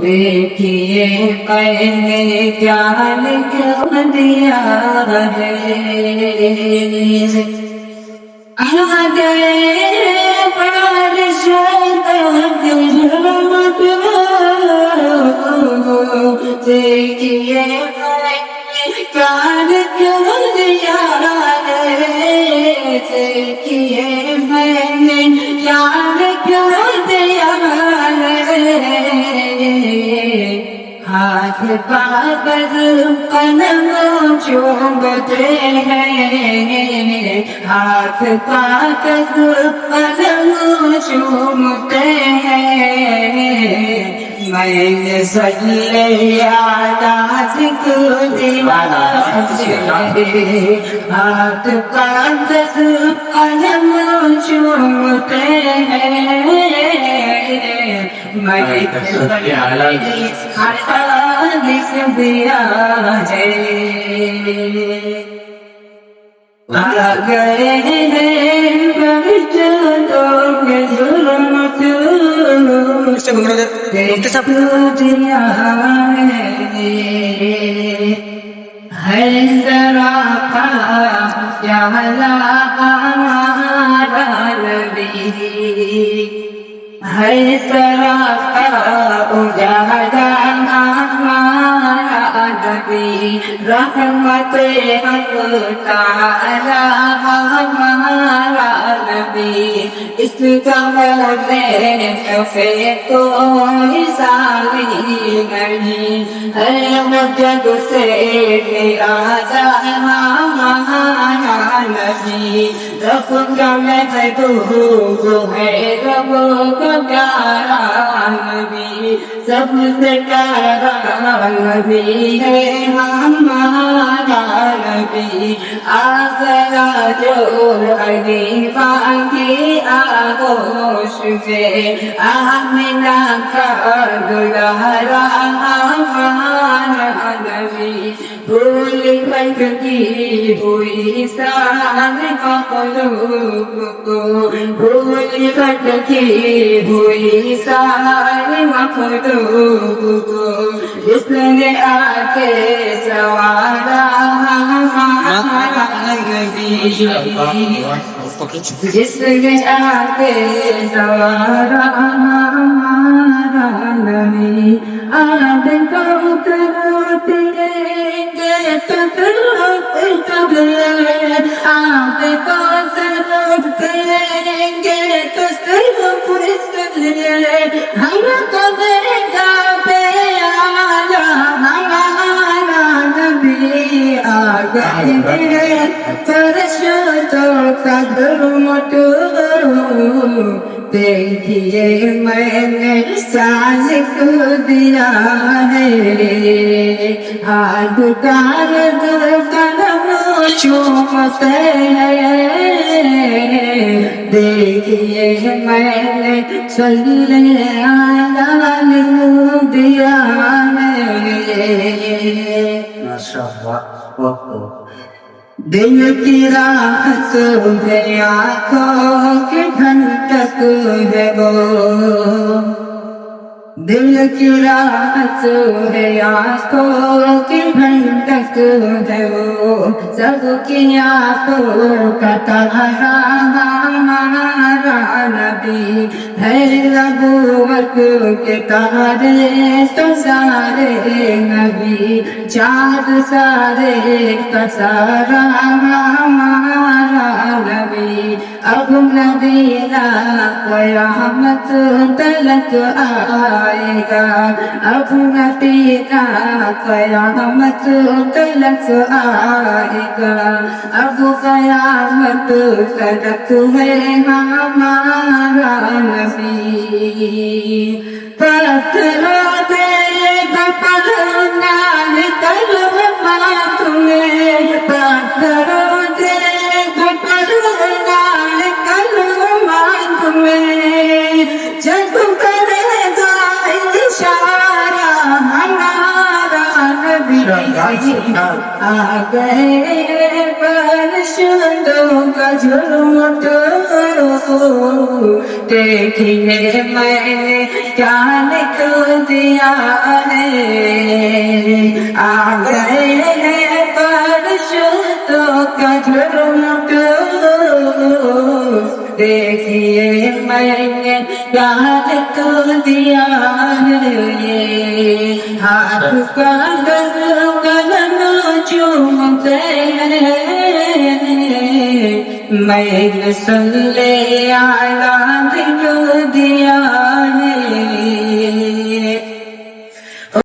देखिए मैंने क्या लिख दिया है आ गए बारिश देखिए मैंने क्या लिख दिया है देखिए मैंने क्या लिख दिया हाथ कागज कलम चूमते हैं हाथ कागज कलम चूमते हैं मैंने सजले यादात को दीवाना हाथ कागज कलम चूमते हैं मैं लिख दिया है आ गए दिया है जरा का प्याला हमारा नबी है जरा उजाला हमारा नबी रहमत ताला हमारा नबी इसका से कोई साली नहीं है मुझद से मेरा हमारा नबी रखूंगा मैं तू है रबो को प्यारा नबी सबसे प्यारा नबी है हमारा नबी आसरा जो खलीफा की आगोश से आमिना का दुलारा हमारा नबी भूल भटकी हुई शान का को भूल भटकी हुई शान मखलूक को जिसने आके सवारा हमारा नबी जिसने आके सवारा हमारा नबी आद को करते आप को सर्व करेंगे तो सर्व पुरस्कृत हम कबरेगा पे आला हमारा नबी आ गए तरस तो कदर मटो देखिए मैंने साज को दिया है हाथ कागज कलम चूमते हैं देखिए मैंने सल्ले आला लिख दिया है माशाअल्लाह दिल की राहत है आँखों की ठंडक है वो दिल की राहत है आँखों की ठंडक है वो सबकी आँखों का तारा हमारा नबी है नबूवत के तारे तो सारे नबी चाँद सारे का सारा हमारा नबी अब नबीना क़यामत तलक आएगा अब नबीना क़यामत तलक आएगा अब क़यामत तलक है हमारा नबी पत्थरों पे पकड़ना तलवार तुम्हें आ गए परशुदों का झुरमुट देखिए मैंने क्या लिख दिया है आ गए परशुदों का झुरमुट देखिए मैंने क्या लिख दिया है हाथ का गगन चूमते मैं सल्ले आला लिख दिया है